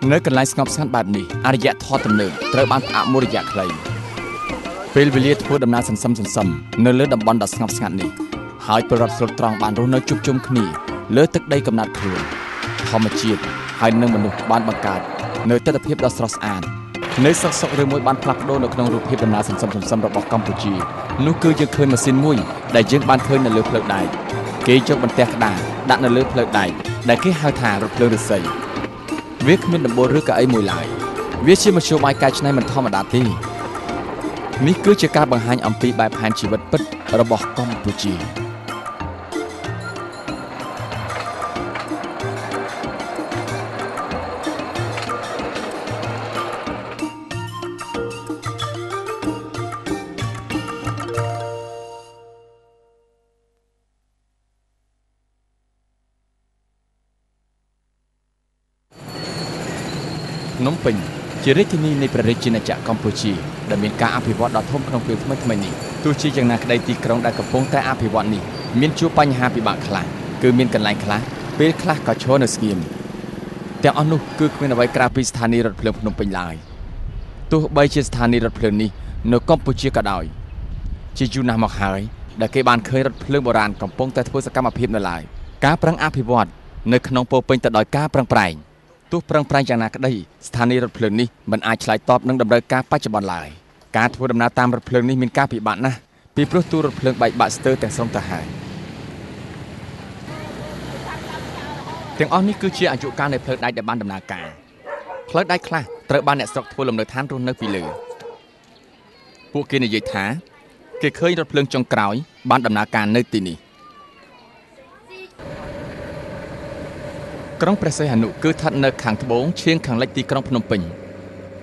នៅកន្លែងស្ងប់ស្ងាត់បែបនេះអរិយធម៌ទំនើបត្រូវបានអមូលរយៈខ្លីពេលវេលាធ្វើដំណើរសន្សំនៅលើតំបន់ដ៏ស្ងប់ស្ងាត់នេះហើយពលរដ្ឋស្រុកត្រង់បានរស់នៅជួបជុំគ្នាលើទឹកដីកំណត់ខ្លួនធម្មជាតិហើយនឹងមនុស្សបានបង្កើតនៅទិដ្ឋភាពដ៏ស្រស់ស្អាតនៅសក់ឬមួយបានផ្លាស់ប្ដូរនៅក្នុងរូបភាពដំណើរសន្សំរបស់កម្ពុជានោះគឺយើងឃើញម៉ាស៊ីនមួយដែលយើងបានឃើញនៅលើផ្លូវដែកគេយកបន្ទះក្តារដាក់នៅលើផ្លូវដែកដែលគេហៅថារថភ្លើងឫស្សីវាគ្មានដំបូលឬកៅអីមួយឡើយវាជាមធ្យោបាយកែច្នៃមិនធម្មតាទេនេះគឺជាការបង្ហាញអំពីបែបផែនជីវិតពិតរបស់កម្ពុជាភ្នំពេញជារាជធានីនៃព្រះរាជាណាចក្រកម្ពុជាដែលមានការអភិវឌ្ឍដ៏ធំក្នុងពេលថ្មីនេះទោះជាយ៉ាងណាក្តីទីក្រុងដែលកំពុងតែអភិវឌ្ឍនេះមានជួបបញ្ហាពិបាកខ្លះគឺមានកន្លែងខ្លះពេលខ្លះក៏ឈរនៅស្ងៀមទាំងអស់នោះគឺគ្មានអ្វីក្រៅពីស្ថានីយ៍រថភ្លើងភ្នំពេញឡើយទោះបីជាស្ថានីយ៍រថភ្លើងនេះនៅកម្ពុជាក៏ដោយជាយូរណាស់មកហើយដែលគេបានឃើញរថភ្លើងបុរាណកំពុងតែធ្វើសកម្មភាពនៅឡើយការប្រឹងអភិវឌ្ឍនៅក្នុងពោពេញទៅដោយការប្រឹងប្រែងទោះប្រឹងប្រែងយ៉ាងណាក្តីស្ថានីយ៍រថភ្លើងនេះមិនអាចឆ្លើយតបនឹងតម្រូវការបច្ចុប្បន្នឡើយការធ្វើដំណើរតាមរថភ្លើងនេះមានការពិបាកណាស់ពីព្រោះទូរថភ្លើងបែកបាក់ស្ទើរទាំងស្រុងទៅហើយទាំងអស់នេះគឺជាអាយុកាលនៃផ្លូវដែកដែលបានដំណើរការផ្លូវដែកខ្លះត្រូវបានអ្នកស្រុកធ្វើលំនៅឋានរស់នៅពីលើពួកគេនិយាយថាគេឃើញរថភ្លើងចុងក្រោយបានដំណើរការនៅទីនេះក្រុងព្រះសីហនុគឺស្ថិតនៅខាងត្បូងឈៀងខាងលិចទីក្រុងភ្នំពេញ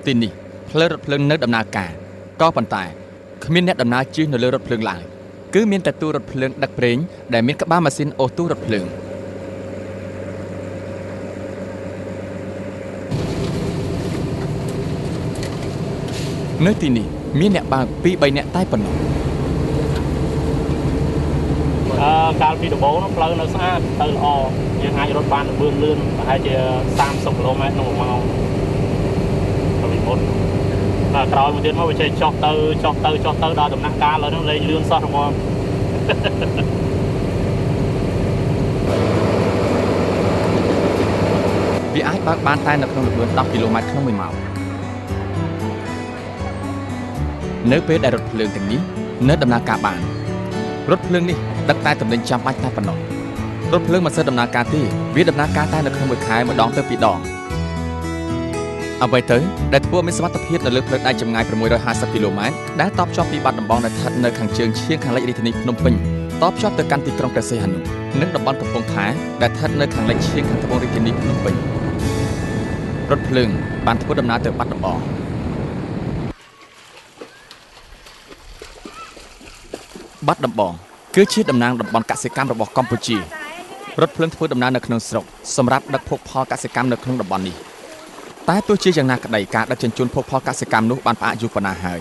ទីនេះផ្លូវរថភ្លើងនៅដំណើរការក៏ប៉ុន្តែគ្មានអ្នកដំណើរជិះនៅលើរថភ្លើងឡើយគឺមានតែទូររថភ្លើងដឹកប្រេងដែលមានក្បាលម៉ាស៊ីនអូសទូររថភ្លើងនៅទីនេះមានអ្នកបើកពី3នាក់តែប៉ុណ្ណោះកាលពីដំបូងនោះផ្លូវនៅស្អាតទៅល្អយើងអាចរត់បានលឿនប្រហែលជា30គីឡូម៉ែត្រក្នុង1ម៉ោងពីមុនក្រោយមួយទៀតមកវាចេះចុះទៅដល់ដំណាក់កាលឥឡូវនេះលេងលឿនសោះហ្មងវាអាចបើកបានតែនៅក្នុងល្បឿន10គីឡូម៉ែត្រក្នុង1ម៉ោងនៅពេលដែលរថភ្លើងទាំងនេះនៅដំណើរការបានរថភ្លើងនេះដឹកតែទំនិញចាំបាច់តែប៉ុណ្ណោះរថភ្លើងមិនសូវដំណើរការទេវាដំណើរការតែនៅក្នុងមួយខែម្ដងទៅ2ដងអ្វីទៅដែលធ្វើមានសមត្ថភាពនៅលើផ្លូវដែកចម្ងាយ650គីឡូម៉ែត្រដែលតបជាប់ពីបាត់ដំបងដែលស្ថិតនៅខាងជើងឈៀងខាងលិចរាជធានីភ្នំពេញតបជាប់ទៅកាន់ទីក្រុងព្រះសីហនុនិងតំបន់កំពង់ផែដែលស្ថិតនៅខាងលិចឈៀងខាងត្បូងរាជធានីភ្នំពេញរថភ្លើងបានធ្វើដំណើរទៅបាត់ដំបងបាត់ដំបងគឺជាតំណាងតំបន់កសិកម្មរបស់កម្ពុជារថភ្លើងធ្វើដំណើរនៅក្នុងស្រុកសម្រាប់ដឹកភោគផលកសិកម្មនៅក្នុងតំបន់នេះតែទោះជាយ៉ាងណាក្តីការដឹកជញ្ជូនភោគផលកសិកម្មនោះបានផ្អាកយូរប៉ុណ្ណាហើយ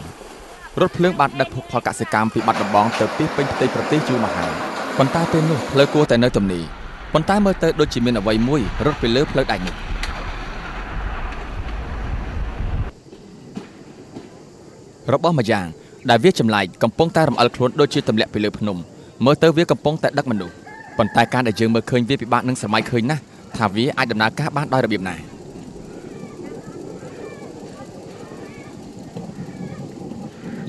រថភ្លើងបានដឹកភោគផលកសិកម្មពីបាត់ដំបងទៅទីពេញផ្ទៃប្រទេសយូរមកហើយប៉ុន្តែពេលនោះផ្លូវគួរតែនៅទំនេរប៉ុន្តែមើលទៅដូចជាមានអ្វីមួយរត់ពីលើផ្លូវដែកនេះរបស់មួយយ៉ាងដែលវាចម្លែកកំពុងតែរំអិលខ្លួនដូចជាទម្លាក់ពីលើភ្នំមើលទៅវាកំពុងតែដឹកមនុស្សប៉ុន្តែការដែលយើងមើលឃើញវាពិបាកនឹងសម័យឃើញណាស់ថាវាអាចដំណើរការបានដោយរបៀបណា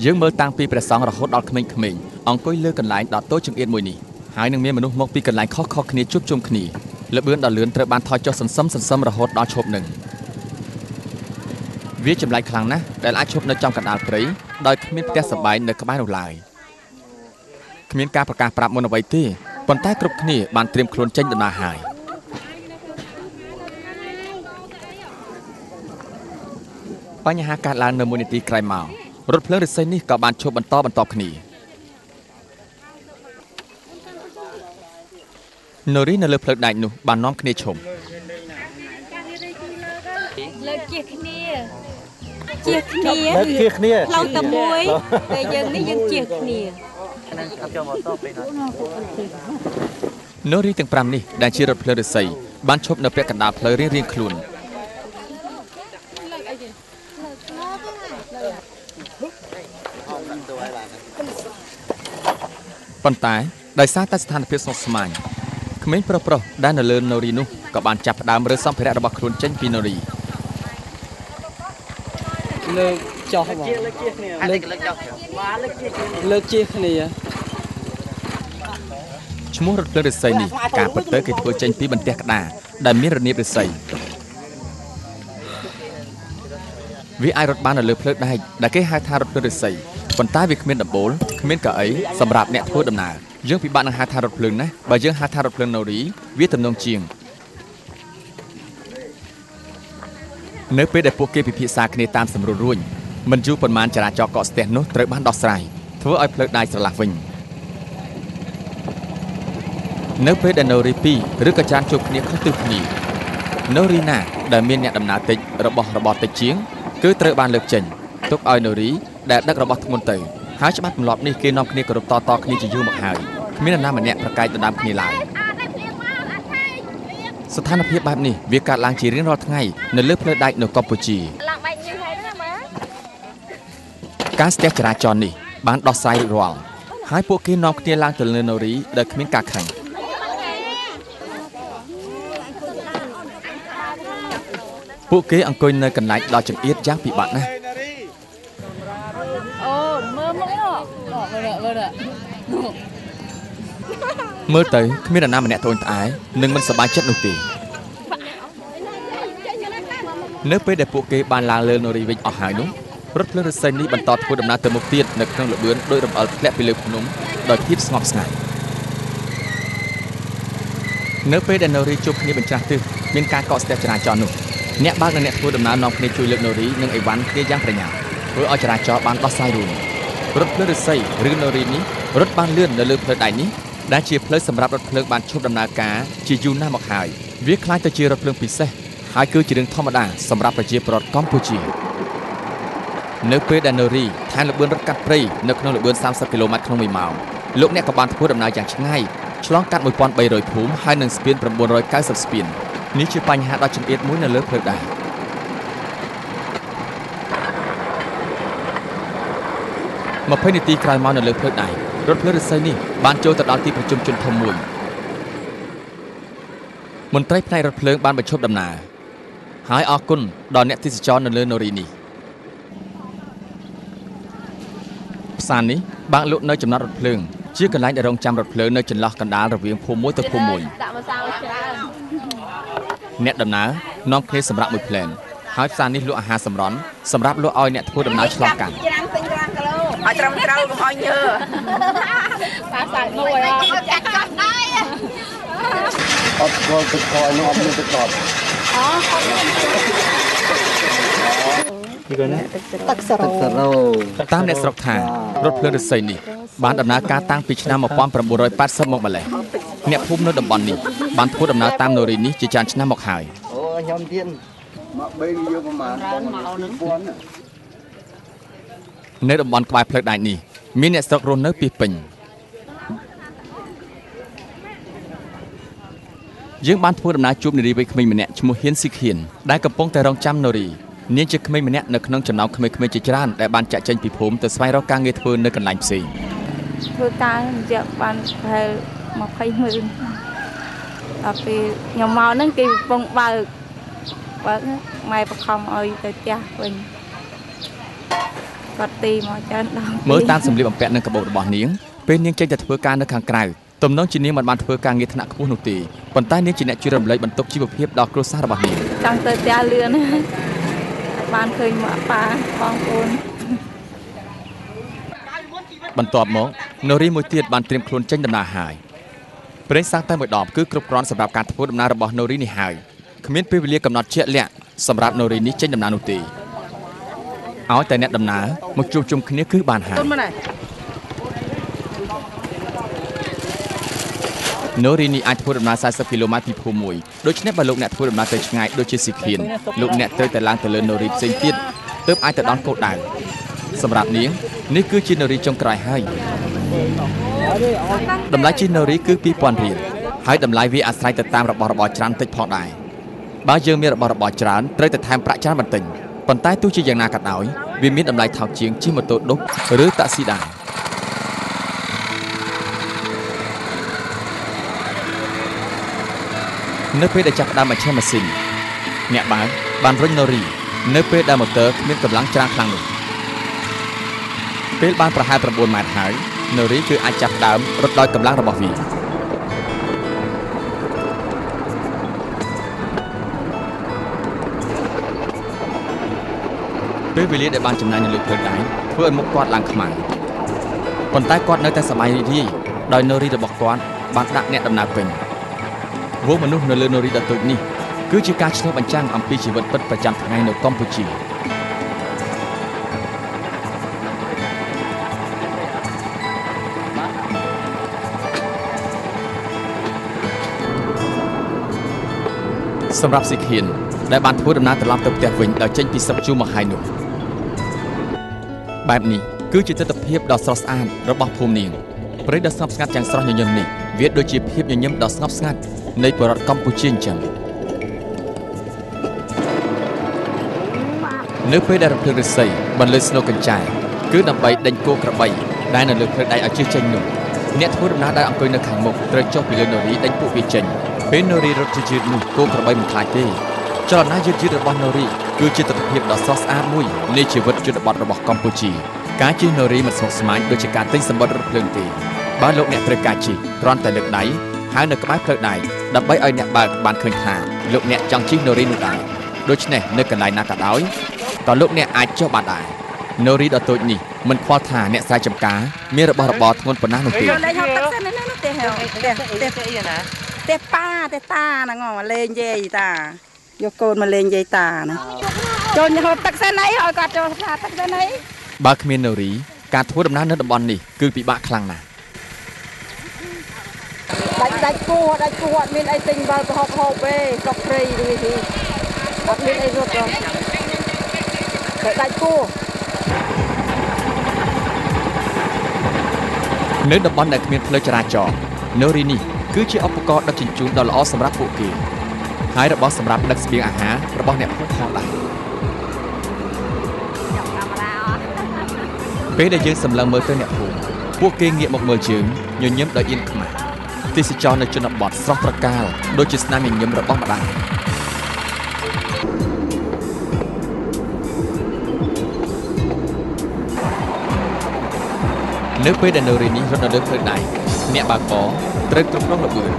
យើងមើលតាំងពីព្រះសង្ឃរហូតដល់ក្មេងៗអង្គុយលើកន្លែងដ៏តូចចង្អៀតមួយនេះហើយនឹងមានមនុស្សមកពីកន្លែងខុសៗគ្នាជួបជុំគ្នាល្បឿនដ៏លឿនត្រូវបានថយចុះសន្សឹមរហូតដល់ឈប់នឹងវាចម្លែកខ្លាំងណាស់ដែលអាចឈប់នៅចំកណ្ដាលព្រៃដោយគ្មានផ្ទះសម្បែងនៅក្បែរនោះឡើយគ្មានការប្រកាសប្រាប់មុនអ្វីទេប៉ុន្តែគ្រប់គ្នាបានត្រៀមខ្លួនចេញដំណើរហើយបញ្ហាកើតឡើងនៅមួយនាទីក្រោយមករថភ្លើងឫស្សីនេះក៏បានឈប់បន្តគ្នានរីនៅលើផ្លូវដែកនោះបាននាំគ្នាឈប់លើកជាគ្នាផ្លូវតែមួយតែយើងនេះយើងជាគ្នា នរីទាំង5នេះដែលជារថភ្លើងឫស្សីបានឈប់នៅពាក់កណ្ដាលផ្លូវរៀងៗខ្លួន ប៉ុន្តែដោយសារតែស្ថានភាពស្មុគស្មាញក្មេងប្រុសដែលនៅលើណូរីនោះក៏បានចាប់ផ្ដើមរើសម្ភារៈរបស់ខ្លួនចេញពីណូរីលើកចោះបងលើកជិះគ្នាឈ្មោះរថភ្លើងឫស្សីនេះការពិតទៅគេធ្វើចេញពីបន្ទះក្តារដែលមានរនាបឫស្សីវាអាចរត់បាននៅលើភ្លើងដែកដែលគេហៅថារថភ្លើងឫស្សីប៉ុន្តែវាគ្មានដំបូលគ្មានកៅអីសម្រាប់អ្នកធ្វើដំណើរយើងពិបាកនឹងហៅថារថភ្លើងណាបើយើងហៅថារថភ្លើងណូរីវាទំនងជាងនៅពេលដែលពួកគេពិភាក្សាគ្នាតាមសម្រួលរួចមិនយូរប៉ុន្មានចរាចរណ៍កកស្ទះនោះត្រូវបានដោះស្រាយធ្វើឲ្យភ្លើងដែកស្រឡះវិញនៅពេលដែលណូរី2ឬក៏ចានជួបគ្នាខុសទិសគ្នាណូរីណាដែលមានអ្នកដំណើរតិចរបស់របរតិចជាងគឺត្រូវបានលើកចេញទុកឲ្យណូរីដែលដឹករបស់ធ្ងន់ទៅហើយច្បាប់ទម្លាប់នេះគេនាំគ្នាគោរពតគ្នាជាយូរមកហើយគ្មាននរណាម្នាក់ប្រកែកដណ្ដើមគ្នាឡើយស្ថានភាពបែបនេះវាកើតឡើងជារៀងរាល់ថ្ងៃនៅលើផ្លូវដែកនៅកម្ពុជាការស្ទះចរាចរណ៍នេះបានដោះស្រាយរួចរាល់ហើយពួកគេនាំគ្នាឡើងទៅលើណូរីដោយគ្មានការខឹងពួកគេអង្គុយនៅកន្លែងដល់ចង្អៀតយ៉ាងពិបាកណាស់មើលទៅគ្មាននរណាម្នាក់ត្អូញត្អែនិងមិនសប្បាយចិត្តនោះទេនៅពេលដែលពួកគេបានឡើងលើណូរីវិញអស់ហើយនោះរថភ្លើងឫស្សីនេះបន្តធ្វើដំណើរទៅមុខទៀតនៅក្នុងល្បឿនដោយរំអិលធ្លាក់ពីលើភ្នំដោយភាពស្ងប់ស្ងាត់នៅពេលដែលណូរីជួបគ្នាបញ្ច្រាស់ទិសមានការកកស្ទះចរាចរណ៍នោះអ្នកបើកនិងអ្នកធ្វើដំណើរនាំគ្នាជួយលើកណូរីនិងអីវ៉ាន់គ្នាយ៉ាងប្រញាប់ធ្វើឲ្យចរាចរណ៍បានដោះស្រាយរួចរថភ្លើងឫស្សីឬណូរីនេះរត់បានលឿននៅលើផ្លូវដែកនេះដែលជាផ្លូវសម្រាប់រថភ្លើងបានឈប់ដំណើរការជាយូរណាស់មកហើយវាคล้ายទៅជារថភ្លើងពិសេសហើយគឺជារឿងធម្មតាសម្រាប់ប្រជាពលរដ្ឋកម្ពុជានៅពេលដែលណូរីថែមល្បឿនរត់កាត់ព្រៃនៅក្នុងល្បឿន30គីឡូម៉ែត្រក្នុង1ម៉ោងលោកអ្នកក៏បានធ្វើដំណើរយ៉ាងឆ្ងាយឆ្លងកាត់1300ភូមិហើយនឹងស្ពាន990ស្ពាននេះជាបញ្ហាដ៏ចង្អៀតមួយនៅលើផ្លូវដែក20នាទីក្រោយមកនៅលើផ្លូវដែករថភ្លើងឫស្សីនេះបានចូលទៅដល់ទីប្រជុំជនធំមួយមន្ត្រីផ្នែករថភ្លើងបានបញ្ឈប់ដំណើរហើយអរគុណដល់អ្នកទេសចរនៅលើណូរីនេះផ្សារនេះបាក់លក់នៅចំណតរថភ្លើងជាកន្លែងដែលរងចាំរថភ្លើងនៅចន្លោះកណ្ដាលរវាងភូមិមួយទៅភូមិមួយអ្នកដំណើរនាំគ្នាសម្រាប់មួយផ្លែនហើយផ្សារនេះលក់អាហារសម្រន់សម្រាប់លក់ឲ្យអ្នកធ្វើដំណើរឆ្លងកាត់ឲ្យត្រឹមត្រូវកុំឲ្យញើប៉ាសាច់មួយអត់ចាក់កត់ដែរអត់ស្គាល់ទឹកខនោះអត់មានទឹកដបទឹកសរោតាមអ្នកស្រុកថារថភ្លើងឫស្សីនេះបានដំណើរការតាំងពីឆ្នាំ1980មកម្លេះអ្នកភូមិនៅតំបន់នេះបានធ្វើដំណើរតាមណូរីនេះជាច្រើនឆ្នាំមកហើយអូខ្ញុំទៀតមក3យកប្រហែលនៅតំបន់ក្បែរផ្លូវដែកនេះមានអ្នកស្រុករស់នៅពីពេញយើងបានធ្វើដំណើរជួបនារីវ័យក្មេងម្នាក់ឈ្មោះហ៊ានស៊ីខៀនដែលកំពុងតែរងចាំណូរីនាងជាក្មេងម្នាក់នៅក្នុងចំណោមក្មេងៗជាច្រើនដែលបានចាក់ចេញពីភូមិទៅស្វែងរកការងារធ្វើនៅកន្លែងផ្សេងធ្វើការរយៈបានប្រហែល20ម៉ឺនដល់ពេលខ្ញុំមកហ្នឹងគេកំពុងបើកម៉ែបខំឲ្យទៅផ្ទះវិញគាត់ទីមកច្រើនដល់មើលតាមសម្លៀកបំពាក់និងកាបូបរបស់នាងពេលនាងចេញទៅធ្វើការនៅខាងក្រៅទំនងជានាងមិនបានធ្វើការងារថ្នាក់ខ្ពស់នោះទេប៉ុន្តែនាងជាអ្នកជួយរំលែកបន្ទុកជីវភាពដល់គ្រួសាររបស់នាងចង់ទៅផ្ទះលឿនបានឃើញមកប៉ាបងប្អូនបន្ទាប់មកណូរីមួយទៀតបានត្រៀមខ្លួនចេញដំណើរហើយប្រេងសាំងតែមួយដបគឺគ្រប់គ្រាន់សម្រាប់ការធ្វើដំណើររបស់ណូរីនេះហើយគ្មានពេលវេលាកំណត់ជាក់លាក់សម្រាប់ណូរីនេះចេញដំណើរនោះទេឲ្យតែអ្នកដំណើរមកជួបជុំគ្នាគឺបានហើយណូរីនេះអាចធ្វើដំណើរ40គីឡូម៉ែត្រពីភូមិមួយដូច្នេះបើលោកអ្នកធ្វើដំណើរទៅឆ្ងាយដូចជាស៊ីខៀនលោកអ្នកត្រូវតែឡើងទៅលើណូរីផ្សេងទៀតទើបអាចទៅដល់គោលដៅសម្រាប់នាងនេះគឺជាណូរីចុងក្រោយហើយតម្លៃជិះណូរីគឺ2000រៀលហើយតម្លៃវាអាស្រ័យទៅតាមរបស់របរច្រើនតិចផងដែរបើយើងមានរបស់របរច្រើនត្រូវតែថែមប្រាក់ច្រើនបន្តិចប៉ុន្តែទោះជាយ៉ាងណាក៏ដោយវាមានតម្លៃថោកជាងជិះម៉ូតូឌុបឬតាក់ស៊ីដែរ នៅពេលដែលចាប់ផ្ដើមបញ្ឆេះម៉ាស៊ីនអ្នកបើកបានរុញណូរីនៅពេលដែលម៉ូទ័រគ្មានកម្លាំងច្រើនខ្លាំងនោះពេលបានប្រហែល9ម៉ែត្រហើយណូរីគឺអាចចាប់ផ្ដើមរត់ដោយកម្លាំងរបស់វាពេលវេលាដែលបានចំណាយនៅលើភ្លើងដៃធ្វើឲ្យមុខគាត់ឡើងខ្មៅប៉ុន្តែគាត់នៅតែសប្បាយរីករាយដោយណូរីរបស់គាត់បានដាក់អ្នកដំណើរពេញវងមនុស្សនៅលើណូរីដ៏តូចនេះគឺជាការឆ្លុះបញ្ចាំងអំពីជីវិតពិតប្រចាំថ្ងៃនៅកម្ពុជាសម្រាប់ស៊ីខៀនដែលបានធ្វើដំណើរត្រឡប់ទៅផ្ទះវិញដោយចេញពីស្រុកជួមកហើយនោះបែបនេះគឺជាទស្សនវិជ្ជាដ៏ស្រស់ស្អាតរបស់ភូមិនាងព្រៃដ៏ស្ងប់ស្ងាត់យ៉ាងស្រស់ញញឹមនេះវាដូចជាភាពញញឹមដ៏ស្ងប់ស្ងាត់នៃប្រជារដ្ឋកម្ពុជាអញ្ចឹងនៅពេលដែលរថភ្លើងឫស្សីបន្លឺស្នូកកញ្ចែគឺដើម្បីដេញគោក្របីដែលនៅលើភ្លើងដៃឲ្យជិះចេញនោះអ្នកធ្វើដំណើរដែលអង្គុយនៅខាងមុខត្រូវចុះពីលើណូរីដេញពួកវាចេញពេលណូរីរត់យឺតៗនោះគោក្របីមិនខ្លាចទេចលនាយឺតៗរបស់ណូរីគឺជាទស្សនវិជ្ជាដ៏ស្រស់ស្អាតមួយនៃជីវិតជនបទរបស់កម្ពុជាការជិះណូរីមិនស្មុគស្មាញដូចជាការទិញសម្បត្តិរថភ្លើងទេបើលោកអ្នកត្រូវការជិះគ្រាន់តែលើកដៃហើយនៅក្បែរភ្លើងដៃដើម្បីឲ្យអ្នកបើកបានឃើញថាលោកអ្នកចង់ជិះណូរីនោះដែរដូច្នេះនៅកន្លែងណាក៏ដោយក៏លោកអ្នកអាចចុះបានដែរណូរីដ៏តូចនេះមិនខ្វល់ថាអ្នកស្រែចម្ការមានរបស់របរធ្ងន់ប៉ុណ្ណានោះទេទេប៉ាទេតាហ្នឹងលេងយាយតាយកកូនមកលេងយាយតាណាចូលហូបទឹកសិនអីឲ្យគាត់ចូលថាទឹកសិនអីបើគ្មានណូរីការធ្វើដំណើរនៅតំបន់នេះគឺពិបាកខ្លាំងណាស់ដាច់គោអត់មានអីទិញបើហូបទេស្រុកព្រៃនេះអត់មានអីរត់ទេដាច់គោនៅតំបន់ដែលគ្មានផ្លូវចរាចរណ៍ណូរីនេះគឺជាឧបករណ៍ដឹកជញ្ជូនដ៏ល្អសម្រាប់ពួកគេហើយរបស់សម្រាប់ដឹកស្បៀងអាហាររបស់អ្នកភូមិផងដែរពេលដែលយើងសម្លឹងមើលទៅអ្នកភូមិពួកគេងាកមកមើលយើងញញឹមដោយអៀនខ្មាស់ទេសចរនៅជនបទស្រស់ត្រកាលដូចជាស្នាមញញឹមរបស់ម្ដាយនៅពេលដែលណូរីនេះរត់នៅលើភ្លើងដៃអ្នកបើកបរត្រូវគ្រប់គ្រងល្បឿន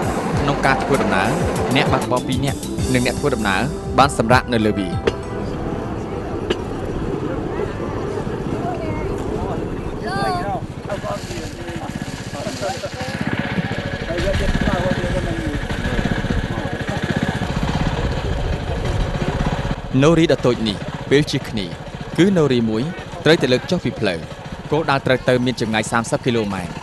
ក្នុងការធ្វើដំណើរអ្នកបើកបរ2នាក់និងអ្នកធ្វើដំណើរបានសម្រាកនៅលើវាណូរីដ៏តូចនេះពេលជិះគ្នាគឺណូរីមួយត្រូវតែលើកចុះពីភ្លើងគោលដៅត្រូវទៅមានចម្ងាយ30គីឡូម៉ែត្រ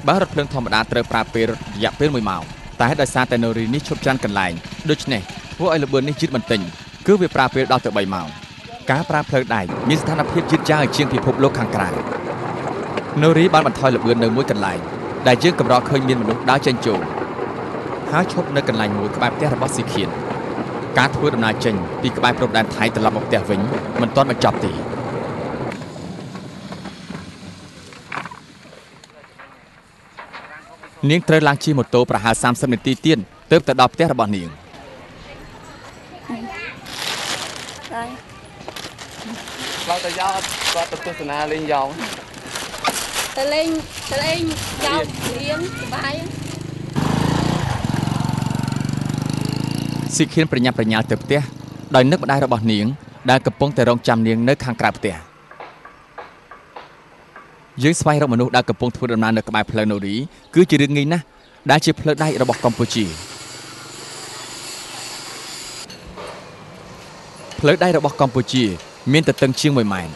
បើរថភ្លើងធម្មតាត្រូវប្រើពេលរយៈពេល1ម៉ោងតែដោយសារតែណូរីនេះឈប់ច្រើនកន្លែងដូច្នេះធ្វើឲ្យល្បឿននេះយឺតបន្តិចគឺវាប្រើពេលដល់ទៅ3ម៉ោងការប្រើភ្លើងដៃមានស្ថានភាពយឺតយ៉ាវជាងពិភពលោកខាងក្រៅណូរីបានបន្ថយល្បឿននៅមួយកន្លែងដែលយើងកម្រឃើញមានមនុស្សដើរចេញចូលហើយឈប់នៅកន្លែងមួយក្បែរផ្ទះរបស់ស៊ីខៀនការធ្វើដំណើរចេញពីក្បែរព្រំដែនថៃត្រឡប់មកផ្ទះវិញមិនទាន់បញ្ចប់ទេនាងត្រូវឡើងជិះម៉ូតូប្រហែល30នាទីទៀតទើបទៅដល់ផ្ទះរបស់នាងเราจะยอดก็ตุตุสนาเล่นยาวទៅលេងយาวលៀងសบายស៊ីខៀនប្រញាប់ប្រញាល់ទៅផ្ទះដោយនឹកម្ដាយរបស់នាងដែលកំពុងតែរងចាំនាងនៅខាងក្រៅផ្ទះយើងស្វែងរកមនុស្សដែលកំពុងធ្វើដំណើរនៅក្បែរផ្លូវណូរីគឺជារឿងងាយណាស់ដែលជាផ្លូវដែករបស់កម្ពុជាផ្លូវដែករបស់កម្ពុជាមានទទឹងជាង1ម៉ែត្រ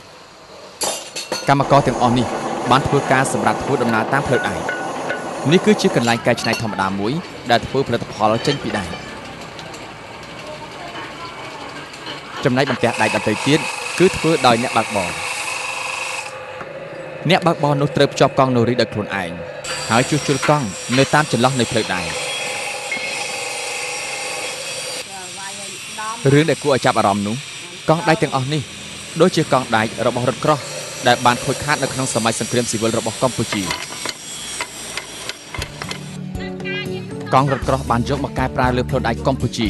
កម្មករទាំងអស់នេះបានធ្វើការសម្រាប់ធ្វើដំណើរតាមផ្លូវដែកនេះគឺជាកន្លែងកែច្នៃធម្មតាមួយដែលធ្វើផលិតផលចេញពីដែកចំណែកបន្ទះដែកដទៃទៀតគឺធ្វើដោយអ្នកបើកបរនោះត្រូវភ្ជាប់កង់ណូរីដោយខ្លួនឯងហើយជួសជុលកង់នៅតាមចន្លោះនៃផ្លូវដែករឿងដែលគួរឲ្យចាប់អារម្មណ៍នោះកង់ដែកទាំងអស់នេះដូចជាកង់ដែករបស់រថក្រោះដែលបានខូចខាតនៅក្នុងសម័យសង្គ្រាមស៊ីវិលរបស់កម្ពុជា កង់រថក្រោះបានយកមកកែប្រែលើផ្លូវដែកកម្ពុជា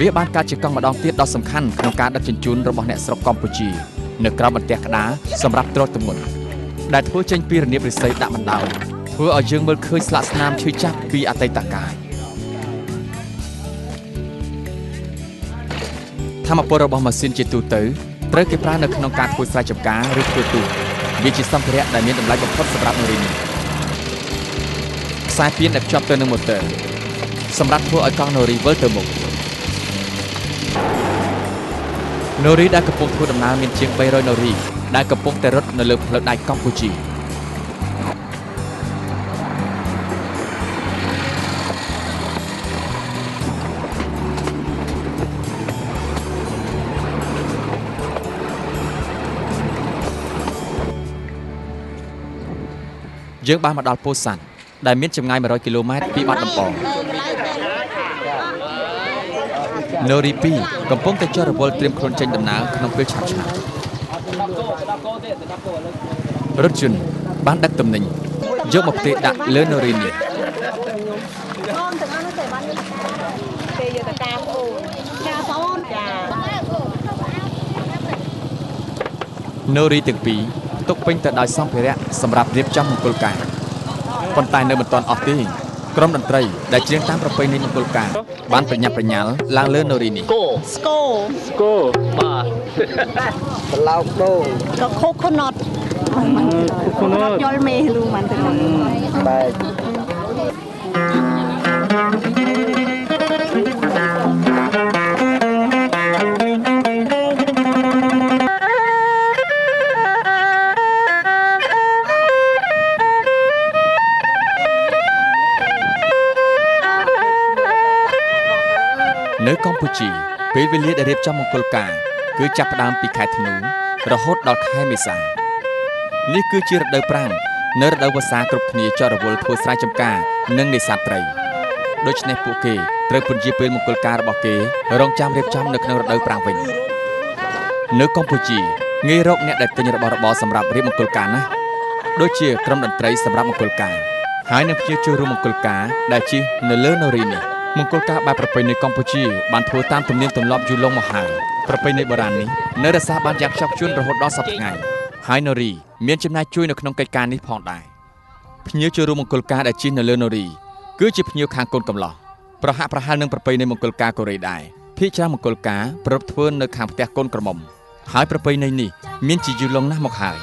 វាបានកើតជាកង់ម្ដងទៀតដ៏សំខាន់ក្នុងការដឹកជញ្ជូនរបស់អ្នកស្រុកកម្ពុជានៅក្រោមបន្ទះក្តារសម្រាប់ទ្រទម្ងន់ដែលធ្វើចេញពីរនាបរិស័យដាក់បណ្ដោយធ្វើឲ្យយើងមើលឃើញស្លាកស្នាមឈឺចាប់ពីអតីតកាលធម្មពលរបស់ម៉ាស៊ីនជាទូទៅត្រូវគេប្រើនៅក្នុងការធ្វើស្រែចម្ការឬធ្វើទូកវាជាសម្ភារៈដែលមានតម្លៃបំផុតសម្រាប់នរីនេះខ្សែពានដែលភ្ជាប់ទៅនឹងម៉ូទ័រសម្រាប់ធ្វើឲ្យកង់នរីវិលទៅមុខនរីដែលកំពុងធ្វើដំណើរមានជាង300នរីដែលកំពុងតែរត់នៅលើផ្លូវដែកកម្ពុជាយើងបានមកដល់ពោធិ៍សាត់ដែលមានចម្ងាយ100គីឡូម៉ែត្រពីបាត់ដំបងនរី2កំពុងតែចុះរវល់ត្រៀមខ្លួនចេញដំណើរក្នុងពេលឆាប់ៗរថយន្តបានដឹកទំនិញយកមកផ្ទេរដាក់លើនរីនេះនរីទាំងពីរទុកពេញទៅដោយសម្ភារៈសម្រាប់រៀបចំមង្គលការប៉ុន្តែនៅមិនទាន់អស់ទេក្រុមតន្ត្រីដែលច្រៀងតាមប្រពៃណីមង្គលការបានប្រញាប់ប្រញាល់ឡើងលើនរីនេះស្គរបាទប្រឡោកដូងក៏ខូខូណតយល់មេលូមិនទៅបែកនៅកម្ពុជាពេលវេលាដែលរៀបចំមង្គលការគឺចាប់ផ្ដើមពីខែធ្នូរហូតដល់ខែមេសានេះគឺជារដូវប្រាំងនៅរដូវវស្សាគ្រប់គ្នាចុះរវល់ធ្វើស្រែចម្ការនិងនេសាទត្រីដូច្នេះពួកគេត្រូវពន្យាពេលមង្គលការរបស់គេរងចាំរៀបចំនៅក្នុងរដូវប្រាំងវិញនៅកម្ពុជាងាយរកអ្នកដែលទិញរបស់របរសម្រាប់រៀបមង្គលការណាស់ដូចជាក្រុមតន្ត្រីសម្រាប់មង្គលការហើយនឹងភ្ញៀវចូលរួមមង្គលការដែលជិះនៅលើនរីនេះមង្គលការបែបប្រពៃណីកម្ពុជាបានធ្វើតាមទំនៀមទម្លាប់យូរលង់មកហើយប្រពៃណីបុរាណនេះនៅរក្សាបានយ៉ាងខ្ជាប់ខ្ជួនរហូតដល់សព្វថ្ងៃហើយនរីមានចំណាយជួយនៅក្នុងកិច្ចការនេះផងដែរភ្ញៀវចូលរួមមង្គលការដែលជិះនៅលើនរីគឺជាភ្ញៀវខាងកូនកំឡោះប្រហាក់ប្រហែលនឹងប្រពៃណីមង្គលការកូរ៉េដែរភាគច្រើនមង្គលការប្រពធ្វើនៅខាងផ្ទះកូនក្រមុំហើយប្រពៃណីនេះមានជាយូរលង់ណាស់មកហើយ